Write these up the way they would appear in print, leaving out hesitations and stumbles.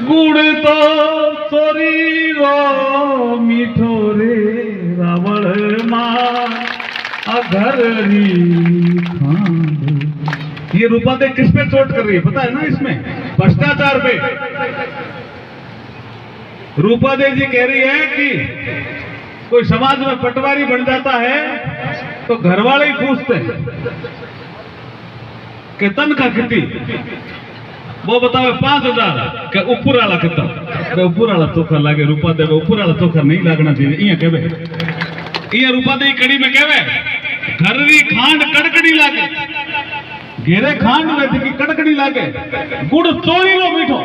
गुड़ तो चोरी रो मीठो रे रावण माँ घर ये रूपादे किस पे चोट कर रही है पता है ना? इसमें भ्रष्टाचार पे। रूपादे जी कह रही है कि कोई समाज में पटवारी बन जाता है तो घर वाले ही पूछते हैं कि तनखा कितनी, वो बताओ 5000 के ऊपर वाला कितना, ऊपर वाला चोखा लागे। रूपादे ऊपर वाला चोखा नहीं लागना चाहिए। इं कहवे इं रूपादे कड़ी में कहवे घर री खांड कड़कड़ी लागे, घेरे खांड में थी कड़कड़ी लागे। गुड़ चोरी रो मीठो,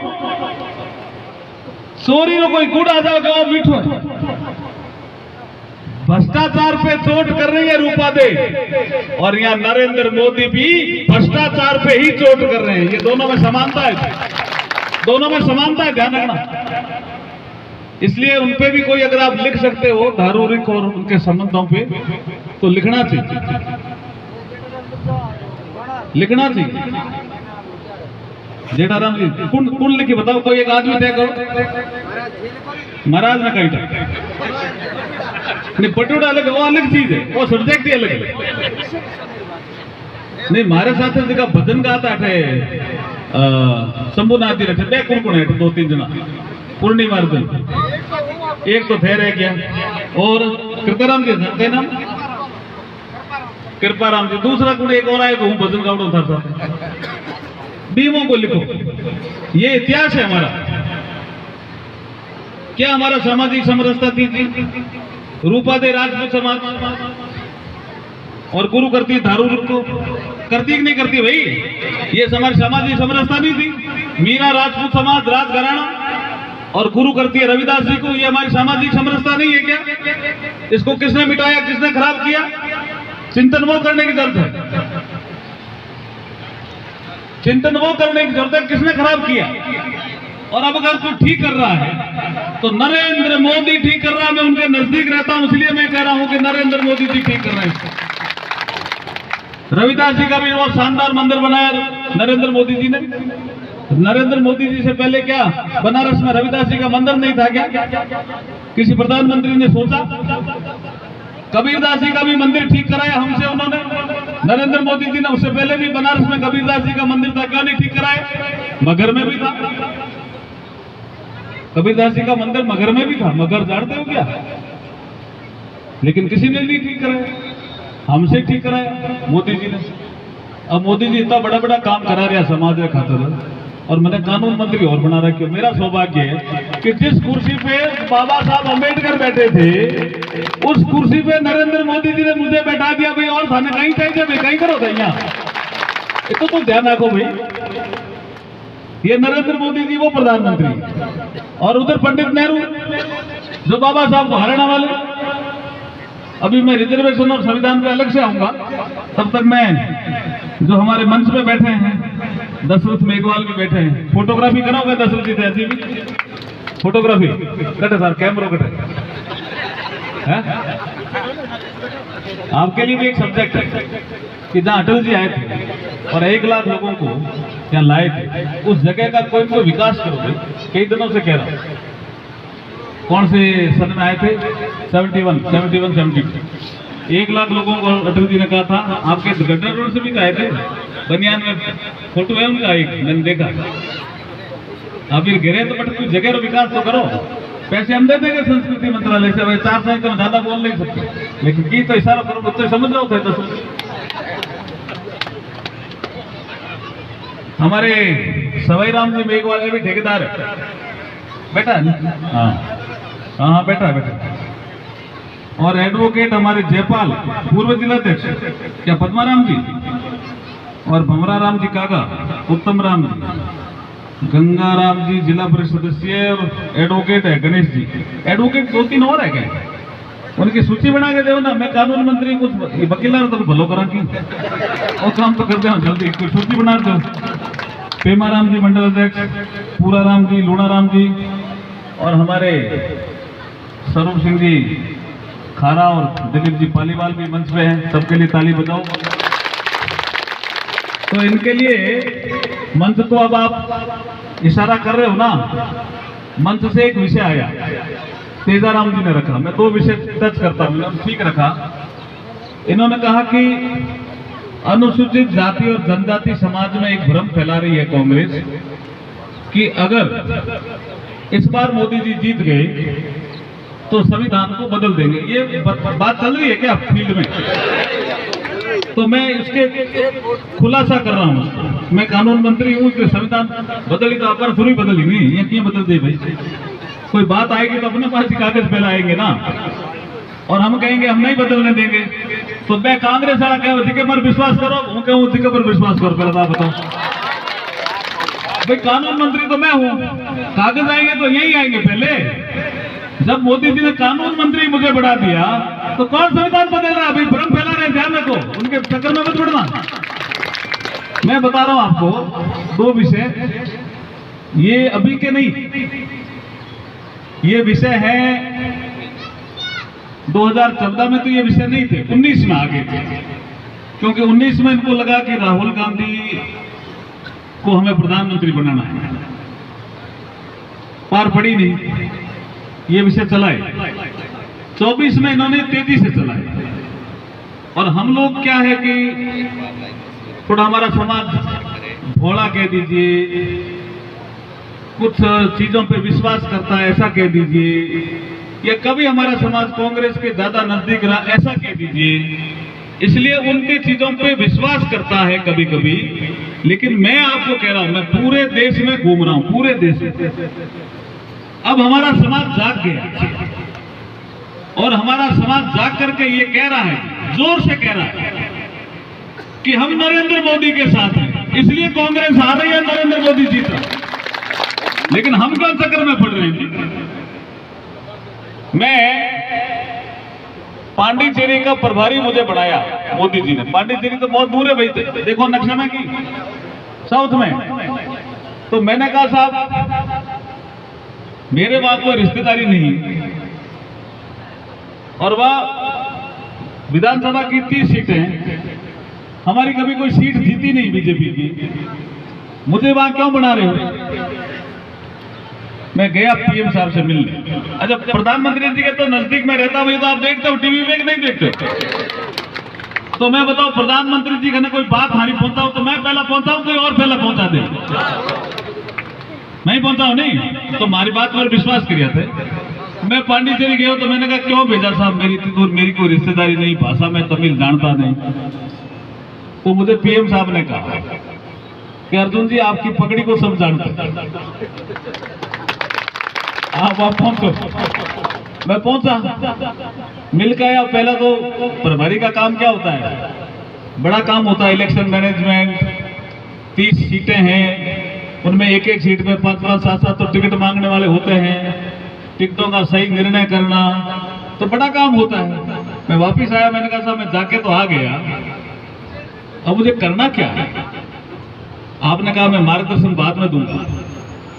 चोरी रो कोई गुड़ आ जाओ वो मीठो है। भ्रष्टाचार पे चोट कर रही है रूपादे, और यहाँ नरेंद्र मोदी भी भ्रष्टाचार पे ही चोट कर रहे हैं। ये दोनों में समानता है, दोनों में समानता है, ध्यान रखना। इसलिए उनपे भी कोई अगर आप लिख सकते हो धारूरिक और उनके संबंधों पे तो लिखना चाहिए, लिखना चाहिए। जेठाराम जी कौन लिखी बताओ, कोई एक आदमी तय करो। महाराज ने कही नहीं, पटोड़ा अलग, वो अलग चीज है, वो सब्जेक्ट ही अलग है। नहीं मारे साथ जगह भजन गाता है शंभुनाथ जी रखे बे कौन है 2-3 जना पूर्णिमा दिन, एक तो थे रह गया, और कृपाराम जी थे नाम कृपाराम जी, दूसरा कौन एक और आए हूँ भजन गावड़ो था। बीमों को लिखो, ये इतिहास है हमारा। क्या हमारा सामाजिक समरसता थी? रूपादे राजपूत समाज और गुरु करती है धारूरिक को, करती कि नहीं करती भाई? ये हमारी सामाजिक समरसता नहीं थी? मीरा राजपूत समाज राजघराना और गुरु करती है रविदास जी को, ये हमारी सामाजिक समरसता नहीं है क्या? इसको किसने मिटाया, किसने खराब किया? चिंतन वो करने की जरूरत है, चिंतन वो करने की जरूरत है, किसने खराब किया? और अब अगर कोई ठीक कर रहा है तो नरेंद्र मोदी ठीक कर रहा है। मैं उनके नजदीक रहता हूं इसलिए मैं कह रहा हूं कि नरेंद्र मोदी जी ठीक कर रहे हैं। रविदास जी का भी बहुत शानदार मंदिर बनाया नरेंद्र मोदी जी ने। नरेंद्र मोदी जी से पहले क्या बनारस में रविदास जी का मंदिर नहीं था क्या? किसी प्रधानमंत्री ने सोचा? कबीरदास जी का भी मंदिर ठीक कराया हमसे उन्होंने, नरेंद्र मोदी जी ने। उससे पहले भी बनारस में कबीरदास जी का मंदिर था, क्यों नहीं ठीक कराया? मगर में भी था, कबीरदास जी का मंदिर मगर में भी था। मगर जानते हो क्या? लेकिन किसी ने नहीं ठीक कराया, हमसे ठीक कराया मोदी जी ने। अब मोदी जी इतना बड़ा बड़ा काम करा रहा समाज के खातिर, और मैंने कानून मंत्री और बना रखी। मेरा सौभाग्य है कि जिस कुर्सी पे बाबा साहब अम्बेडकर बैठे थे उस कुर्सी पे नरेंद्र मोदी जी ने मुझे बैठा दिया भाई। और थाने कहीं चाहिए भाई, कहीं करो था यहाँ। तो ध्यान रखो भाई, ये नरेंद्र मोदी जी वो प्रधानमंत्री, और उधर पंडित नेहरू जो बाबा साहब को हरियाणा वाले। अभी मैं रिजर्वेशन और संविधान पे अलग से आऊंगा, तब तक मैं जो हमारे मंच पे बैठे हैं दशरथ मेघवाल भी बैठे हैं। फोटोग्राफी कराओगे दशरथ जी से? भी फोटोग्राफी कटे सर, कैमरा कटे है? आपके लिए भी एक सब्जेक्ट है कि जहाँ अटल जी आए थे और 1 लाख लोगों को यहाँ लाए थे, उस जगह का कोई तो विकास करो भाई। कई दिनों से कह रहा हूँ। कौन से सन में आए थे? 71, 72। 1 लाख लोगों को अटल जी ने कहा था। आपके गड्ढा रोड से भी आए थे, बनियान में फोटो है उनका, एक मैंने देखा। आप फिर गिरे तो बट कुछ जगह का विकास तो करो। पैसे हम दे देंगे संस्कृति मंत्रालय से, 4 साल तो ज्यादा बोल नहीं सकते, लेकिन की तो इशारा करो, बच्चे समझ रहे होते। हमारे सवाई राम जी मेघवाल भी ठेकेदार है, बैठा है। हाँ हाँ बैठा है। और एडवोकेट हमारे जयपाल पूर्व जिलाध्यक्ष क्या पद्माराम जी, और भमरा राम जी कागा, उत्तम राम जी, गंगाराम जी जिला परिषद सदस्य, और एडवोकेट है गणेश जी। एडवोकेट 2-3 और है क्या? उनकी सूची बना के दो ना। मैं कानून मंत्री कुछ वकीला तो भलो करा की और काम तो करते हैं जल्दी, कोई सूची बना दो। पेमाराम जी मंडल अध्यक्ष, पूरा राम जी, लूणा राम जी, और हमारे स्वरूप सिंह जी खारा और दिलीप जी पालीवाल भी मंच पे हैं। सबके लिए ताली बजाओ। तो इनके लिए मंच तो अब आप इशारा कर रहे हो ना, मंच से एक विषय आया, तेजाराम जी ने रखा, मैं 2 विषय टच करता हूँ, ठीक रखा। इन्होंने कहा कि अनुसूचित जाति और जनजाति समाज में एक भ्रम फैला रही है कांग्रेस कि अगर इस बार मोदी जी जीत गए तो संविधान को बदल देंगे। ये बात चल रही है क्या फील्ड में? तो मैं इसके खुलासा कर रहा हूँ, मैं कानून मंत्री हूँ, संविधान बदली तो आप थोड़ी बदली नहीं, ये क्यों बदल दे भाई? कोई बात आएगी तो अपने पास ही कागज फैलाएंगे ना, और हम कहेंगे हम नहीं बदलने देंगे। तो मैं कांग्रेस वाला कह जिके पर विश्वास करो, मैं कहूँ जिके पर विश्वास करो, पहले बात बताओ भाई। कानून मंत्री तो मैं हूँ, कागज आएंगे तो यही आएंगे पहले। जब मोदी जी ने कानून मंत्री मुझे बढ़ा दिया तो कौन संविधान बदल रहा है? अभी भ्रम फैला रहे, ध्यान रखो, उनके चक्कर में मत पड़ना। मैं बता रहा हूं आपको 2 विषय, ये अभी के नहीं, ये विषय है 2014 में तो ये विषय नहीं थे, 19 में आ गए थे, क्योंकि 19 में इनको लगा कि राहुल गांधी को हमें प्रधानमंत्री बनाना है, पार पड़ी नहीं, ये विषय चलाए। 24 में इन्होंने तेजी से चलाए, और हम लोग क्या है कि थोड़ा हमारा समाज भोला कह दीजिए, कुछ चीजों पे विश्वास करता है ऐसा कह दीजिए, या कभी हमारा समाज कांग्रेस के ज्यादा नजदीक रहा ऐसा कह दीजिए, इसलिए उनकी चीजों पे विश्वास करता है कभी कभी। लेकिन मैं आपको कह रहा हूं, मैं पूरे देश में घूम रहा हूं, पूरे देश में। अब हमारा समाज जाग गया, और हमारा समाज जाग करके ये कह रहा है, जोर से कह रहा है कि हम नरेंद्र मोदी के साथ हैं, इसलिए कांग्रेस आ रही है, नरेंद्र मोदी जीत रहा। लेकिन हम कौन चक्कर में पड़ रहे हैं? मैं पांडिचेरी का प्रभारी मुझे बनाया मोदी जी ने। पांडिचेरी तो बहुत दूर है भाई, देखो नक्शा में की साउथ में। तो मैंने कहा साहब मेरे वहां कोई रिश्तेदारी नहीं, और वह विधानसभा की 30 सीटें, हमारी कभी कोई सीट जीती नहीं बीजेपी की, मुझे वहां क्यों बना रहे हो? मैं गया पीएम साहब से मिलने। अच्छा, प्रधानमंत्री जी के तो नजदीक में रहता हूं, ये तो आप देखते हो टीवी में, नहीं देखते? तो मैं बताऊं, प्रधानमंत्री जी का कोई बात हानि पहुंचा हो तो मैं पहला पहुंचाऊं, कोई और पहला पहुंचा दे? नहीं पहुंचाऊं, नहीं तो हमारी बात पर विश्वास किया थे। मैं पांडिचेरी गया तो मैंने कहा क्यों भेजा साहब, मेरी कोई रिश्तेदारी नहीं, भाषा में तमिल जानता नहीं। तो मुझे पीएम साहब ने कहा कि अर्जुन जी आपकी पगड़ी को सब जानते, आप पहुंचो। मैं पहुंचा, मिल के आया। पहला तो प्रभारी का काम क्या होता है? बड़ा काम होता है, इलेक्शन मैनेजमेंट। 30 सीटें हैं, उनमें एक एक सीट पे 5-5, 7-7 तो टिकट मांगने वाले होते हैं, टिकटों का सही निर्णय करना तो बड़ा काम होता है। मैं वापिस आया, मैंने कहा साहब मैं जाके तो आ गया, अब मुझे करना क्या है? आपने कहा मैं मार्गदर्शन बाद में दूंगा।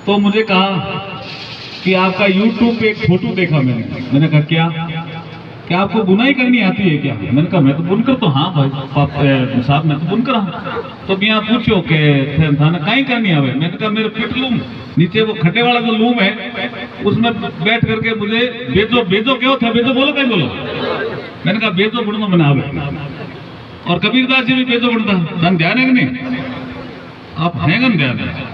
तो मुझे कहा कि आपका YouTube पे एक फोटो देखा मैंने कहा क्या आपको बुनाई करनी आती है क्या? मैंने कहा मैं तो बुनकर तो हाँ भाई साहब मैं तो बुनकर हाँ। तो यहाँ पूछो के थाना कहीं करनी आवे? मैंने कहा मेरे पिटलूम नीचे वो खट्टे वाला जो लूम है उसमें बैठ करके मुझे बेजो क्यों था, बेजो बोलो कहीं बोलो। मैंने कहा बेजो बुड़ना बनावे, और कबीरदास जी भी बेजो बुड़ता, ध्यान है कि नहीं? आप हैं ध्यान है,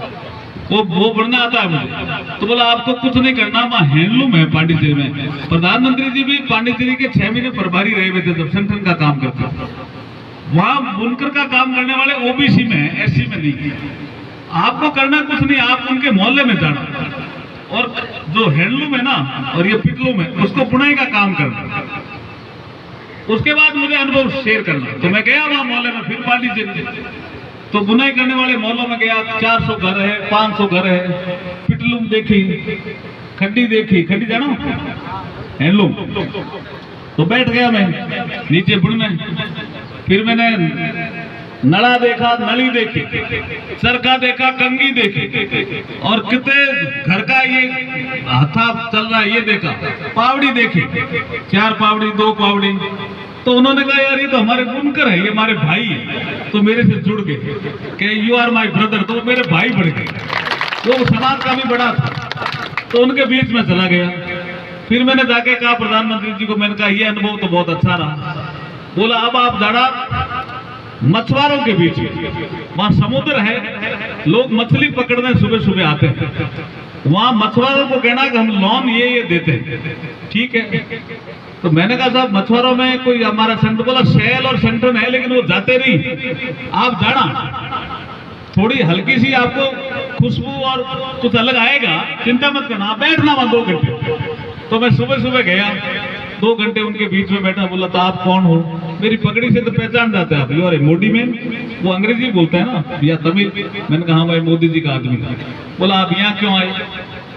वो बढ़ना आता है मुझे। तो बोला आपको कुछ नहीं करना, वहाँ हैंडलूम है पांडिचेरी में। प्रधानमंत्री जी भी पांडिचेरी के 6 महीने प्रभारी रहे हुए थे जब संगठन का काम करते थे। वहाँ बुनकर का काम करने वाले ओबीसी में है, एससी में नहीं। आपको करना कुछ नहीं, आप उनके मोहल्ले में जाना, और जो हैंडलूम है ना और ये पिटलूम है उसको बुनाई का काम करना। उसके बाद मुझे अनुभव शेयर करना। तो मैं गया वहाँ मोहल्ले में, फिर पांडिचेरी तो बुनाई करने वाले मोहल्लों में गया। 400 घर है, 500 घर है, पिटलूम देखी, खड्डी देखी, खड्डी जानो हैंडलूम। तो बैठ गया मैं नीचे बुनने। फिर मैंने नड़ा देखा, नली देखी, चरखा देखा, कंगी देखी, और कितने घर का ये हथा चल रहा है ये देखा। पावड़ी देखी, 4 पावड़ी, 2 पावड़ी, तो उन्होंने कहा यार ये तो हमारे बुनकर है, ये हमारे भाई है, तो मेरे से जुड़ गए कि यू आर माई ब्रदर, तो मेरे भाई बढ़ गए। वो समाज का भी बड़ा था, तो उनके बीच में चला गया। फिर मैंने जाके कहा प्रधानमंत्री जी को, मैंने कहा ये अनुभव तो बहुत अच्छा रहा। बोला अब आप जाना मछुआरों के बीच में, वहां समुद्र है, लोग मछली पकड़ने सुबह सुबह आते हैं, वहां मछुआरों को कहना कि हम लोन ये देते हैं, ठीक है। तो मैंने कहा साहब मछुआरों में कोई हमारा सेंटर, बोला शैल और सेंटर है लेकिन वो जाते नहीं, आप जाना, थोड़ी हल्की सी आपको खुशबू और कुछ अलग आएगा, चिंता मत करना, आप बैठना वहां 2 घंटे। तो मैं सुबह सुबह गया, 2 घंटे उनके बीच में बैठा। बोला तो आप कौन हो? मेरी पगड़ी से तो पहचान जाते हैं आप, यू आर मोदी मैन, वो अंग्रेजी बोलते हैं ना या तमिल। मैंने कहा हाँ भाई मोदी जी का आदमी था। बोला आप यहाँ क्यों आए?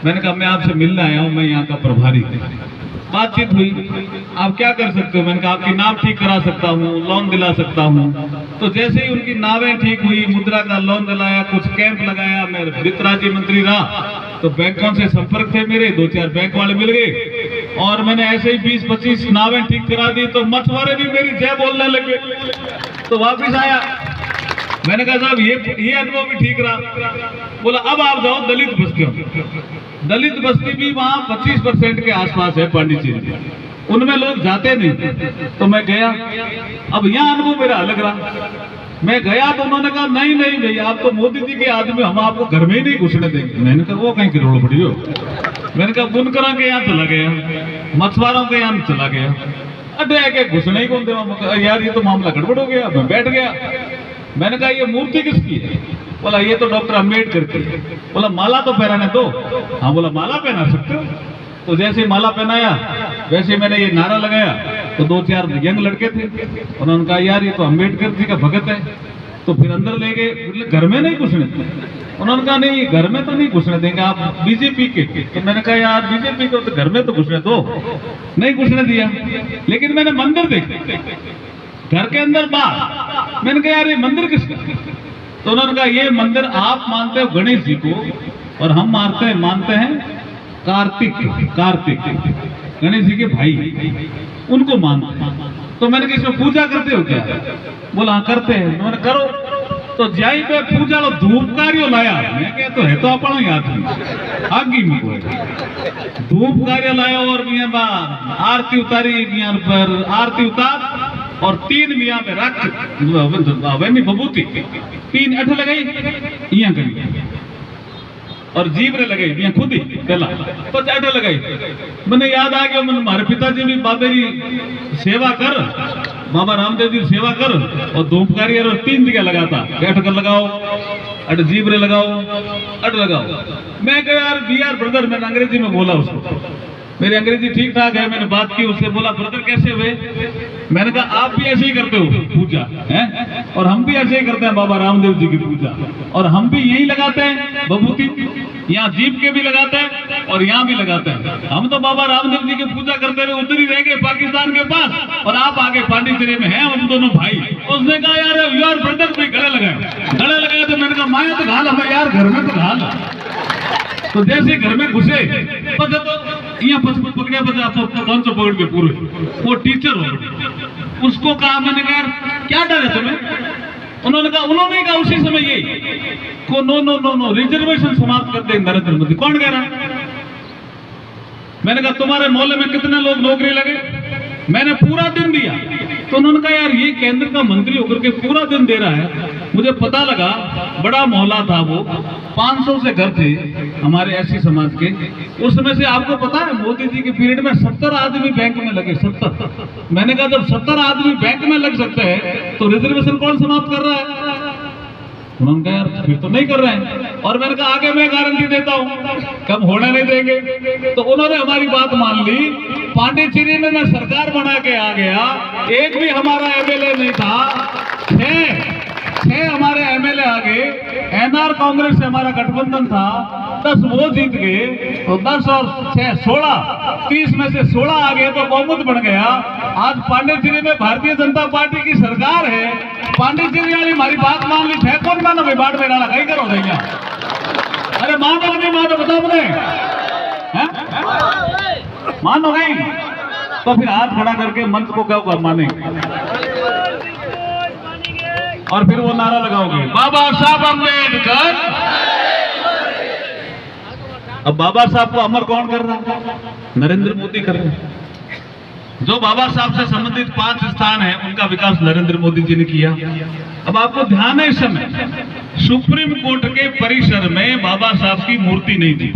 मैंने कहा मैं आपसे मिलने आया हूँ, मैं यहाँ का प्रभारी। बातचीत हुई, आप क्या कर सकते हो? मैंने कहा आपकी नाव ठीक करा सकता हूँ, लोन दिला सकता हूँ। तो जैसे ही उनकी नावें ठीक हुई, मुद्रा का लोन दिलाया, कुछ कैंप लगाया, मैं वित्त राज्य मंत्री रहा, तो बैंकों से संपर्क थे मेरे, 2-4 बैंक वाले मिल गए और मैंने ऐसे ही 20-25 नावें ठीक करा दी। तो मछुआरे भी मेरी जय बोलने लगे। तो वापिस आया, मैंने कहा साहब ये अनुभव भी ठीक रहा। बोला अब आप जाओ दलित बस्तियों, दलित बस्ती भी वहाँ 25% के आसपास है पांडिचेरी में, उनमें लोग जाते नहीं। तो मैं गया, अब यहाँ अनुभव मेरा अलग रहा। मैं गया तो उन्होंने कहा नहीं नहीं भैया आप तो मोदी जी के आदमी, हम आपको घर में ही नहीं घुसने देंगे। मैंने कहा वो कहीं करोड़ पड़ी हो। मैंने कहा बुनकरों के यहाँ चला गया, मछुआरों के यहाँ चला गया, अरे के घुसने ही कौन देवा? यार ये तो मामला गड़बड़ हो गया। मैं बैठ गया, मैंने कहा ये मूर्ति किसकी है? बोला ये तो डॉक्टर अम्बेडकर की है। बोला माला तो पहनाने दो। हाँ बोला माला पहना सकते हो। तो जैसे माला पहनाया वैसे मैंने ये नारा लगाया, तो 2-4 यंग लड़के थे, उन्होंने कहा यार ये तो अम्बेडकर जी का भगत है। तो फिर अंदर ले गए, घर में नहीं घुसने देंगे। उन्होंने कहा नहीं घर में तो नहीं घुसने देंगे, आप बीजेपी के। तो मैंने कहा यार बीजेपी को तो घर में तो घुसने दो, नहीं घुसने दिया। लेकिन मैंने मंदिर देखे, घर के अंदर बाहर। मैंने कहा यार ये मंदिर किसका? तो उन्होंने कहा ये मंदिर आप मानते हो गणेश जी को और हम मानते हैं कार्तिक गणेश जी के भाई, उनको मानते हैं। तो मैंने कहा इसमें पूजा करते हो क्या? बोला हाँ करते हैं। मैंने करो। तो जाई पे पूजा लो धूप कार्यो लाया। मैं कह तो है तो अपन याद नहीं आगे में कोई धूप कार्य लाया और मियां बा आरती उतारी, मियां पर आरती उतार और 3 मियां में रख वही बबूती 3 अठ लगाई यहाँ करी और जीव ने लगाई यहाँ खुद ही पहला 5 अठ लगाई। मैंने याद आ गया, मैंने हमारे पिताजी भी बाबेरी सेवा कर, बाबा रामदेव जी सेवा कर और धूपकारी और 3 जगह लगाता, अट कर लगाओ, अट जीव रे लगाओ, अट लगाओ। मैं कहा यार बी आर ब्रदर, मैंने अंग्रेजी में बोला उसको, मेरी अंग्रेजी ठीक ठाक है, मैंने बात की उससे, बोला ब्रदर कैसे हुए? मैंने कहा आप भी ऐसे ही करते हो पूजा है और हम भी ऐसे ही करते हैं बाबा रामदेव जी की पूजा, और हम भी यही लगाते हैं बबूती, यहाँ जीप के भी लगाते हैं और यहाँ भी लगाते हैं। हम तो बाबा रामदेव जी की पूजा करते हुए उधर ही रह गए पाकिस्तान के पास, और आप आगे पांडिचेरी में हैं, हम दोनों भाई। उसने कहा यार यू आर ब्रदर, कोई गले लगाए। तो मैंने कहा माया तो घाल, हमें यार घर में तो घाल। तो जैसे घर में घुसे तो यहाँ पकड़े बचा कौन सा पकड़ के पूरे, वो टीचर हो, उसको कहा, मैंने कहा क्या डर है तुम्हें? उन्होंने कहा उसी समय ये को नो रिजर्वेशन समाप्त कर देंगे नरेंद्र मोदी। कौन कह रहा है? मैंने कहा तुम्हारे मोहल्ले में कितने लोग नौकरी लगे? मैंने पूरा दिन दिया। तो उन्होंने कहा यार ये केंद्र का मंत्री होकर के पूरा दिन दे रहा है। मुझे पता लगा बड़ा मोहल्ला था वो, 500 से घर थे हमारे एससी समाज के। उस समय से आपको पता है मोदी जी के पीरियड में 70 आदमी बैंक में लगे, 70। मैंने कहा जब 70 आदमी बैंक में लग सकते हैं तो रिजर्वेशन कौन समाप्त कर रहा है? उन्होंने कहा यार फिर तो नहीं कर रहे हैं। और मैंने कहा आगे मैं गारंटी देता हूँ कम होने नहीं देंगे। तो उन्होंने हमारी बात मान ली। पांडिचेरी में मैं सरकार बना के आ गया, एक भी हमारा एमएलए नहीं था, 6 हमारे एमएलए आ गए। एनआर कांग्रेस से हमारा गठबंधन था, 10 वो जीत गए, तो 10 और 6 16, 30 में से 16 आ गए तो बहुमत बन गया। आज पांडिचेरी में भारतीय जनता पार्टी की सरकार है। पांडिचेरी वाली हमारी बात मान ली, कौन मानो भाई बाढ़ में डाला कहीं करो देंगे। अरे मानो नहीं मानो बताओ अपने, मानो गई तो फिर हाथ खड़ा करके मंत्र को क्या मानेंगे और फिर वो नारा लगाओगे बाबा साहब अम्बेडकर। अब बाबा साहब को अमर कौन कर रहा है? नरेंद्र मोदी कर रहे हैं। जो बाबा साहब से संबंधित 5 स्थान है उनका विकास नरेंद्र मोदी जी ने किया। अब आपको ध्यान है इस समय सुप्रीम कोर्ट के परिसर में बाबा साहब की मूर्ति नहीं थी।